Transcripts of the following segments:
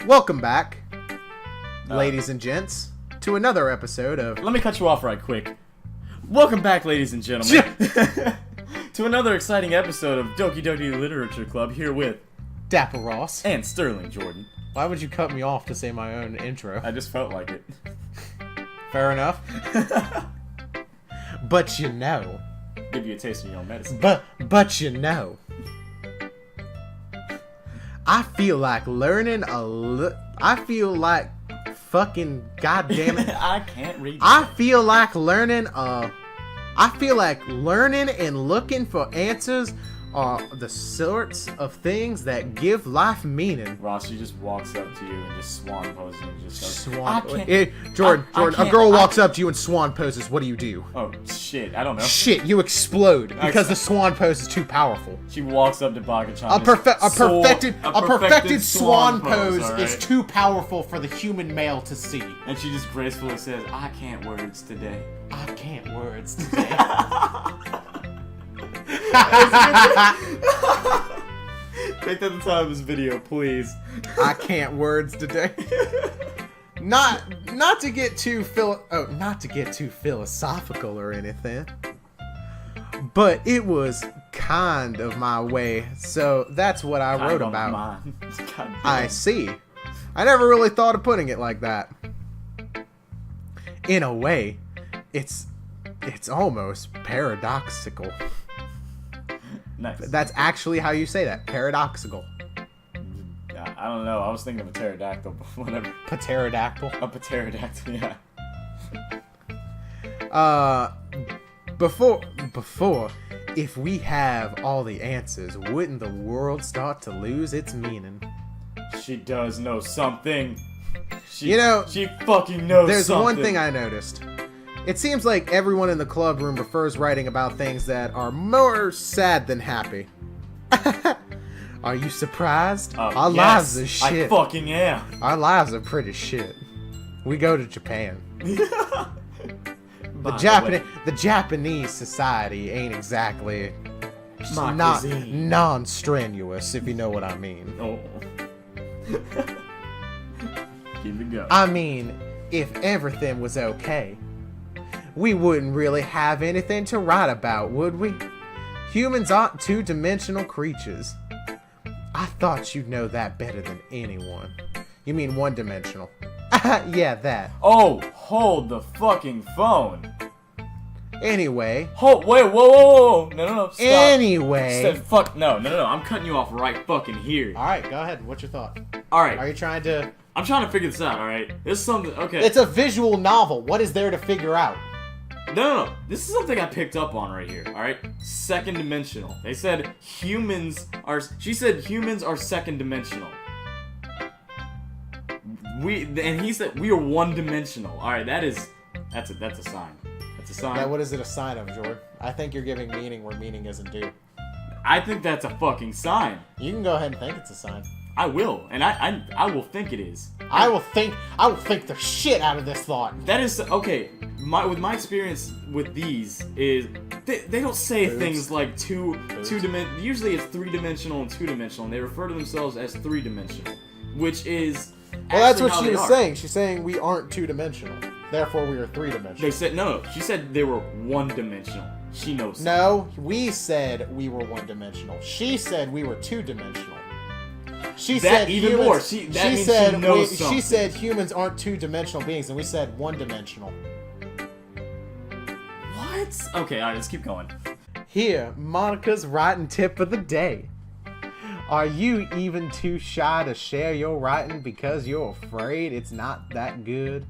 Welcome back, ladies and gents, to another episode of... Let me cut you off right quick. Welcome back, ladies and gentlemen, to another exciting episode of Doki Doki Literature Club, here with... Dapper Ross. And Sterling Jordan. Why would you cut me off to say my own intro? I just felt like it. Fair enough. But you know... Give you a taste of your own medicine. But you know... I feel like learning I feel like fucking goddamn it. I can't read. I feel like learning and looking for answers are the sorts of things that give life meaning. Ross, she just walks up to you and just swan poses and just goes, Jordan, a girl walks up to you and swan poses. What do you do? Oh, shit. I don't know. Shit, you explode because the swan pose is too powerful. She walks up to Baka-chan. A perfected swan pose right? is too powerful for the human male to see. And she just gracefully says, I can't words today. I can't words today. Take that the time of this video, please. I can't words today. Not to get too philosophical or anything, but it was kind of my way, so that's what I wrote about. I see. I never really thought of putting it like that. In a way, it's almost paradoxical. Nice. That's actually how you say that. Paradoxical. I don't know. I was thinking of a pterodactyl, but whatever. Pterodactyl? A pterodactyl, yeah. Before, if we have all the answers, wouldn't the world start to lose its meaning? She does know something. She fucking knows something. There's one thing I noticed. It seems like everyone in the club room prefers writing about things that are more sad than happy. Are you surprised? Our lives are shit. I fucking am. Our lives are pretty shit. We go to Japan. The Japanese society ain't exactly not non-strenuous, if you know what I mean. Oh. Keep it going. I mean, if everything was okay, we wouldn't really have anything to write about, would we? Humans aren't two-dimensional creatures. I thought you'd know that better than anyone. You mean one-dimensional? Yeah, that. Oh, hold the fucking phone. Anyway. Wait, whoa. No, stop. Anyway. Fuck, no. I'm cutting you off right fucking here. Alright, go ahead. What's your thought? Alright. Are you trying to... I'm trying to figure this out, alright? This is something, okay. It's a visual novel. What is there to figure out? No. This is something I picked up on right here, alright? Second dimensional. She said humans are second dimensional. He said we are one dimensional. Alright, that's a sign. That's a sign. Now, what is it a sign of, Jordan? I think you're giving meaning where meaning isn't due. I think that's a fucking sign. You can go ahead and think it's a sign. I will, and I will think it is. I will think the shit out of this thought. That is okay. With my experience with these is they don't say things like two dimensional. Usually it's 3-dimensional and 2-dimensional, and they refer to themselves as 3-dimensional, which is that's what she was saying. She's saying we aren't 2-dimensional, therefore we are 3-dimensional. They said no. She said they were 1-dimensional. She knows something. No, we said we were 1-dimensional. She said we were 2-dimensional. She said humans aren't 2-dimensional beings, and we said 1-dimensional. What? Okay, alright, let's keep going. Here, Monica's writing tip of the day. Are you even too shy to share your writing because you're afraid it's not that good?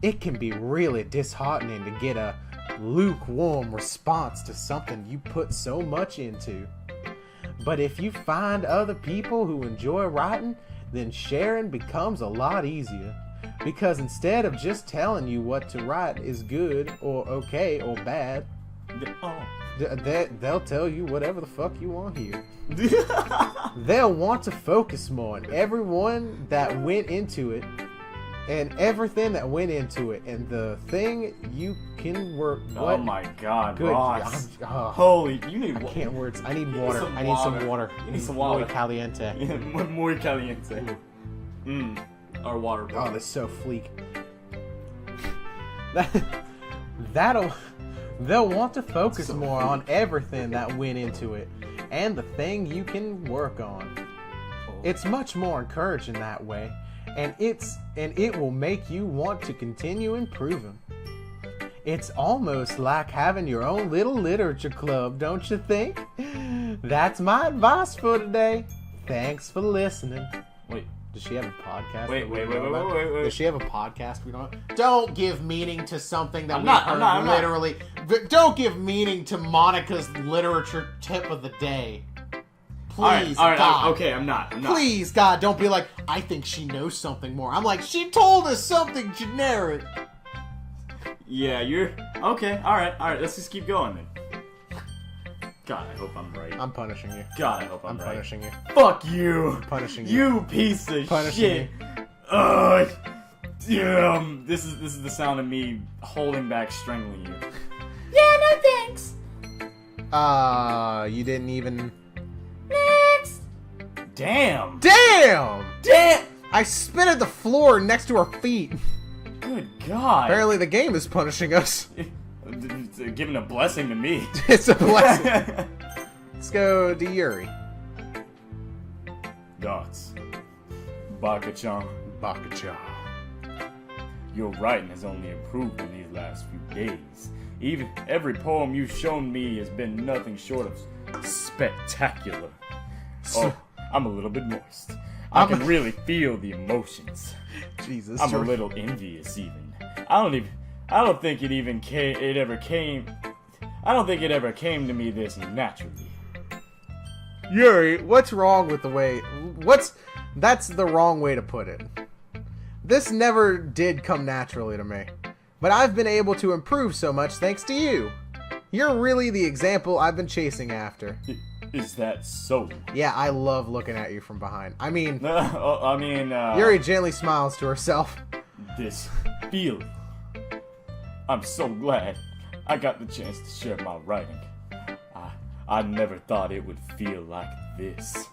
It can be really disheartening to get a lukewarm response to something you put so much into. But if you find other people who enjoy writing, then sharing becomes a lot easier. Because instead of just telling you what to write is good or okay or bad, they'll tell you whatever the fuck you want to hear. They'll want to focus more on everyone that went into it and everything that went into it, and the thing you can work. What? Oh my God, good, Ross! Holy, you need. I can't words. I need water. I need some water. You need some water. Muy caliente. Muy caliente. Our water bottle. Oh, that's so fleek. They'll want to focus more on everything that went into it and the thing you can work on. It's much more encouraging that way, and it will make you want to continue improving. It's almost like having your own little literature club, don't you think? That's my advice for today. Thanks for listening. Wait. Does she have a podcast? Wait. Does she have a podcast we don't? Don't give meaning to something that I'm literally. Don't give meaning to Monica's literature tip of the day. Please, all right, God. okay, I'm not. Please, God, don't be like, I think she knows something more. I'm like, she told us something generic. Yeah, you're okay. All right. Let's just keep going then. God, I hope I'm right. I'm punishing you. God, I hope I'm right. Punishing you. Fuck you. I'm punishing you. You piece of shit. Ugh. Damn. This is the sound of me holding back, strangling you. Yeah, no thanks. You didn't even. Next. Damn. Damn! Damn. I spit at the floor next to her feet. Good God. Apparently the game is punishing us. It's giving a blessing to me. It's a blessing. Let's go to Yuri. Dots. Baka-chan. Baka-chan. Your writing has only improved in these last few days. Even every poem you've shown me has been nothing short of spectacular. Oh, I'm a little bit moist. I can really feel the emotions. Jesus. I'm a little envious even. I don't think it ever came to me this naturally. Yuri, what's wrong with the way... That's the wrong way to put it. This never did come naturally to me. But I've been able to improve so much thanks to you. You're really the example I've been chasing after. Is that so? Yeah, I love looking at you from behind. I mean... Yuri gently smiles to herself. This feeling. I'm so glad I got the chance to share my writing. I never thought it would feel like this.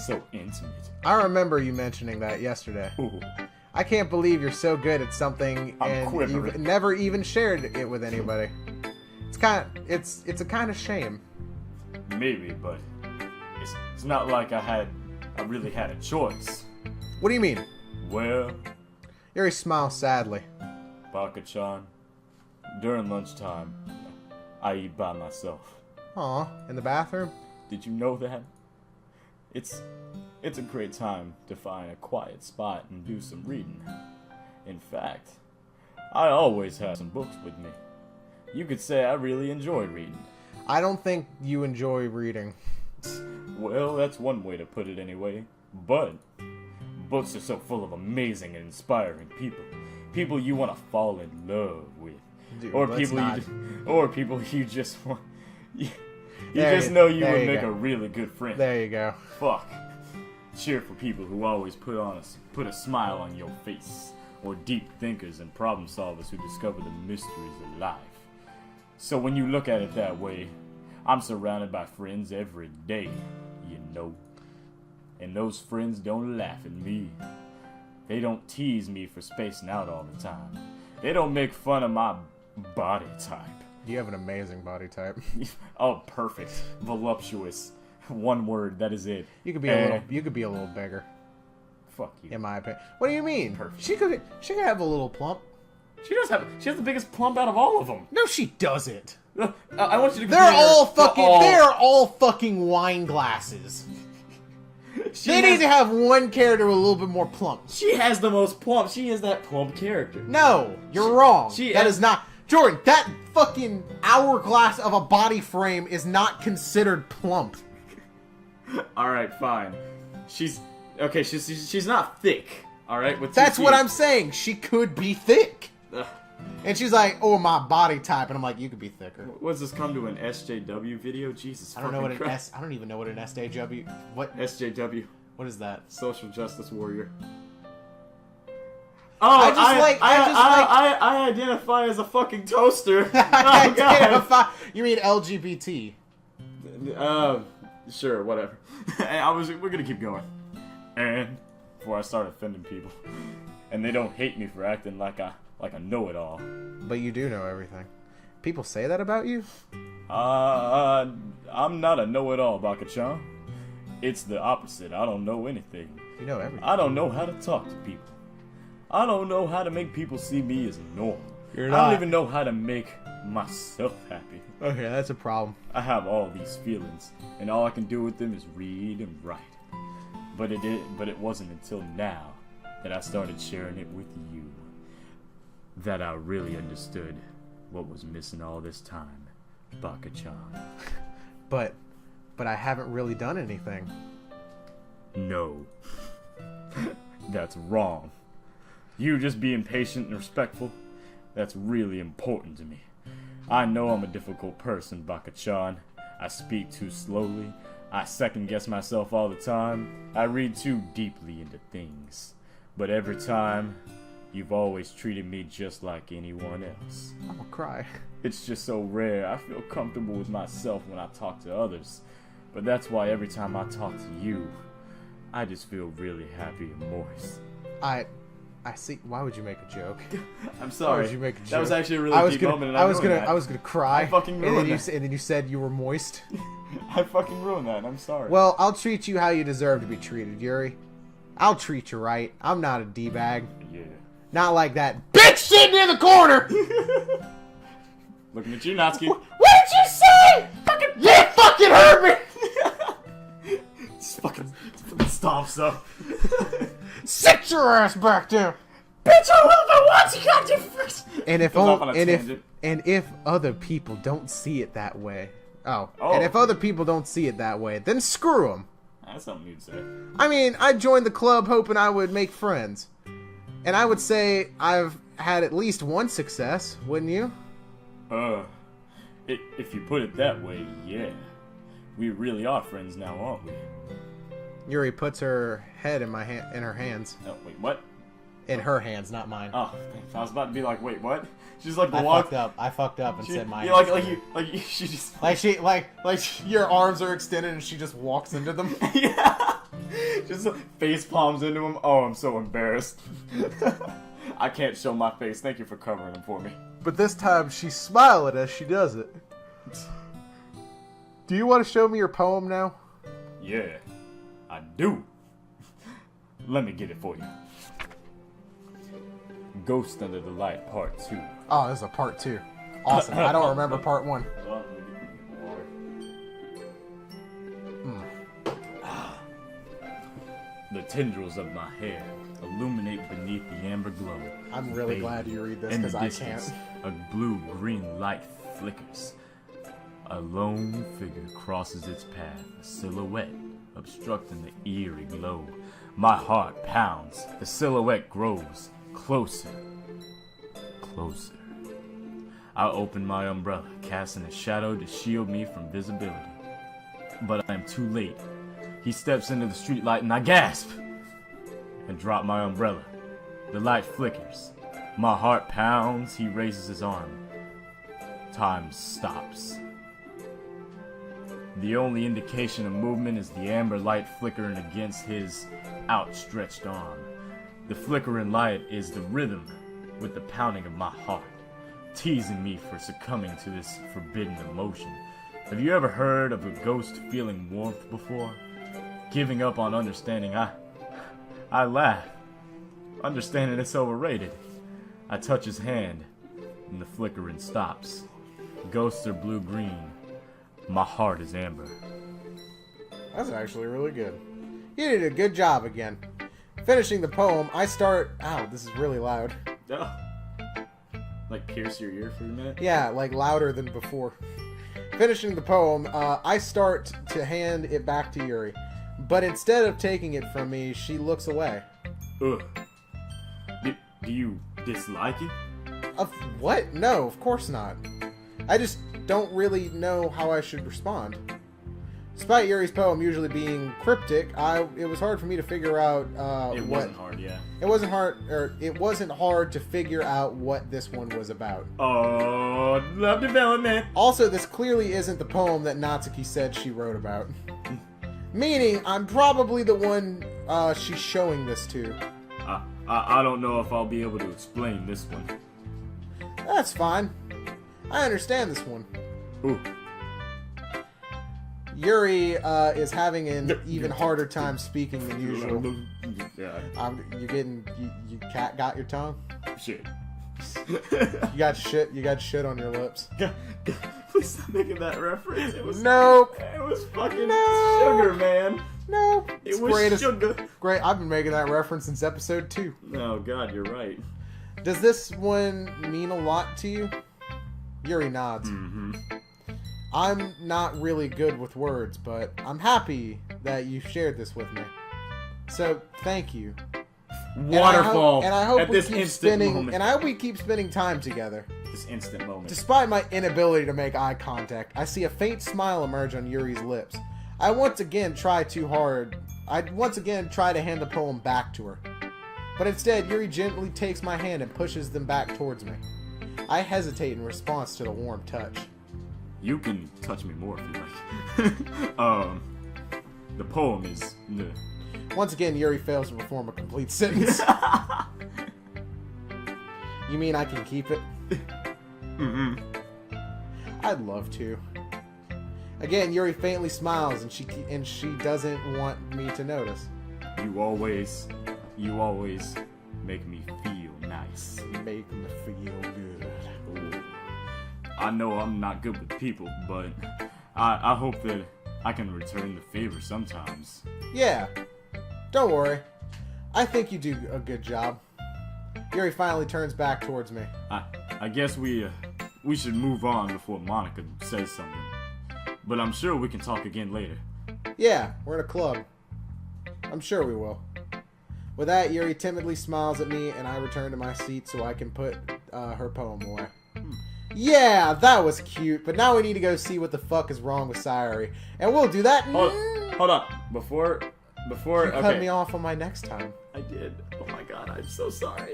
So intimate. I remember you mentioning that yesterday. Ooh. I can't believe you're so good at something and you've never even shared it with anybody. It's a kind of shame. Maybe, but it's not like I really had a choice. What do you mean? Well, Yuri smiles sadly. Baka-chan, during lunchtime, I eat by myself. Aw, in the bathroom? Did you know that? It's a great time to find a quiet spot and do some reading. In fact, I always have some books with me. You could say I really enjoy reading. I don't think you enjoy reading. Well, that's one way to put it anyway. But books are so full of amazing and inspiring people. People you want to fall in love with. Dude, or people you just want... You just know you would make a really good friend. There you go. Fuck. Cheer for people who always put a smile on your face. Or deep thinkers and problem solvers who discover the mysteries of life. So when you look at it that way, I'm surrounded by friends every day, you know. And those friends don't laugh at me. They don't tease me for spacing out all the time. They don't make fun of my body type. You have an amazing body type. Oh, perfect. Voluptuous. One word, that is it. You could be a little bigger. Fuck you. In my opinion. What do you mean? Perfect. She could have a little plump. She has the biggest plump out of all of them. No, she doesn't. I want you to They're all fucking wine glasses. They need to have one character with a little bit more plump. She has the most plump. She is that plump character. No, you're wrong. That is not... Jordan, that fucking hourglass of a body frame is not considered plump. Alright, fine. She's not thick, alright? That's what I'm saying. She could be thick. Ugh. And she's like, oh, my body type. And I'm like, you could be thicker. What's this come to an SJW video? Jesus I don't know what Christ. I don't even know what an SJW... What? SJW. What is that? Social Justice Warrior. Oh, I identify as a fucking toaster. You mean LGBT? Sure, whatever. We're gonna keep going. And before I start offending people. And they don't hate me for acting like I know-it-all. But you do know everything. People say that about you? I'm not a know-it-all, Baka-chan. It's the opposite. I don't know anything. You know everything. I don't know how to talk to people. I don't know how to make people see me as normal. You're I not. don't even know how to make myself happy. Okay, that's a problem. I have all these feelings, and all I can do with them is read and write. But it wasn't until now that I started sharing it with you that I really understood what was missing all this time, Baka-chan. But I haven't really done anything. No. That's wrong. You just being patient and respectful, that's really important to me. I know I'm a difficult person, Baka-chan. I speak too slowly. I second-guess myself all the time. I read too deeply into things. But every time, you've always treated me just like anyone else. I'm gonna cry. It's just so rare. I feel comfortable with myself when I talk to others. But that's why every time I talk to you, I just feel really happy and moist. I see. Why would you make a joke? I'm sorry. Why would you make a joke? That was actually a really deep moment, and I was gonna cry. I fucking ruined and that. And then you said you were moist. I fucking ruined that. I'm sorry. Well, I'll treat you how you deserve to be treated, Yuri. I'll treat you right. I'm not a d-bag. Yeah. Not like that bitch sitting in the corner. Looking at you, Natsuki. What did you say? You fucking heard me. Just fucking stomps up. Sit your ass back down. Bitch, I will if I want you, goddamn first. And if Goes off on a and tangent. if other people don't see it that way, Oh. and if other people don't see it that way, then screw them. That's something you'd say. I mean, I joined the club hoping I would make friends, and I would say I've had at least one success, wouldn't you? If you put it that way, yeah. We really are friends now, aren't we? Yuri puts her head in her hands. Oh, wait, what? In her hands, not mine. Oh, thanks. I was about to be like, wait, what? She's like the I one. fucked up and said mine. She just Your arms are extended and she just walks into them. yeah, just face palms into him. Oh, I'm so embarrassed. I can't show my face. Thank you for covering them for me. But this time she's smiling as she does it. Do you want to show me your poem now? Yeah, I do. Let me get it for you. Ghost Under the Light, Part 2. Oh, this is a part 2. Awesome. I don't remember part 1. The tendrils of my hair illuminate beneath the amber glow. I'm really Babe, glad you read this in the because I distance, can't. a blue-green light flickers. A lone figure crosses its path, a silhouette obstructing the eerie glow. My heart pounds. The silhouette grows closer, closer. I open my umbrella, casting a shadow to shield me from visibility. But I am too late. He steps into the streetlight and I gasp and drop my umbrella. The light flickers. My heart pounds. He raises his arm. Time stops. The only indication of movement is the amber light flickering against his outstretched arm. The flickering light is the rhythm with the pounding of my heart, teasing me for succumbing to this forbidden emotion. Have you ever heard of a ghost feeling warmth before? Giving up on understanding, I laugh. Understanding it's overrated. I touch his hand, and the flickering stops. Ghosts are blue-green. My heart is amber. That's actually really good. You did a good job again. Finishing the poem, I start... Ow, this is really loud. Oh. Like pierce your ear for a minute? Yeah, like louder than before. Finishing the poem, I start to hand it back to Yuri. But instead of taking it from me, she looks away. Ugh. Do you dislike it? Of what? No, of course not. I just don't really know how I should respond. Despite Yuri's poem usually being cryptic, it was hard for me to figure out It wasn't hard, yeah. It wasn't hard to figure out what this one was about. Oh, love development. Also, this clearly isn't the poem that Natsuki said she wrote about. Meaning, I'm probably the one she's showing this to. I don't know if I'll be able to explain this one. That's fine. I understand this one. Ooh. Yuri is having an even harder time speaking than usual. Yeah. You cat got your tongue? Shit. You got shit on your lips. Please stop making that reference. It was Nope. It was fucking No. sugar, man. Nope. It was sugar. Great. I've been making that reference since episode 2. Oh god, you're right. Does this one mean a lot to you? Yuri nods. Mm-hmm. I'm not really good with words, but I'm happy that you shared this with me. So, thank you. Waterfall. And I hope at we this keep instant spending. moment. And I hope we keep spending time together. This instant moment. Despite my inability to make eye contact, I see a faint smile emerge on Yuri's lips. I once again try to hand the poem back to her. But instead, Yuri gently takes my hand and pushes them back towards me. I hesitate in response to the warm touch. You can touch me more if you like. The poem is. Once again, Yuri fails to perform a complete sentence. You mean I can keep it? Mm-hmm. I'd love to. Again, Yuri faintly smiles, and she doesn't want me to notice. You always make me feel nice. Make me feel good. Ooh. I know I'm not good with people, but I hope that I can return the favor sometimes. Yeah. Don't worry. I think you do a good job. Yuri finally turns back towards me. I guess we should move on before Monica says something. But I'm sure we can talk again later. Yeah, we're in a club. I'm sure we will. With that, Yuri timidly smiles at me, and I return to my seat so I can put her poem away. Yeah, that was cute, but now we need to go see what the fuck is wrong with Sayori. And we'll do that. Hold on. Before You okay. cut me off on my next time. I did. Oh my god, I'm so sorry.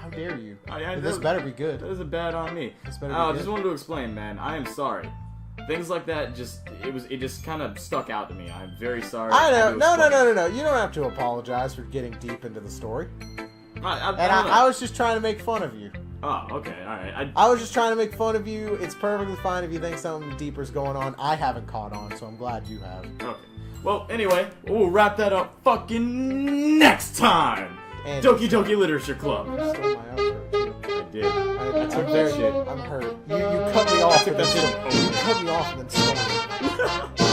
How dare you? I This better be good. That was a bad on me. This better be I good. just wanted to explain, man. I am sorry. Things like that it just kind of stuck out to me. I'm very sorry. I know. had to No. explain. You don't have to apologize for getting deep into the story. I I was just trying to make fun of you. Oh, okay, all right. I was just trying to make fun of you. It's perfectly fine if you think something deeper is going on. I haven't caught on, so I'm glad you have. Okay. Well, anyway, we'll wrap that up fucking next time. And Doki Doki Literature Club. you stole my outro, too. I did. I took that shit. I'm hurt. You cut me off and then stole it.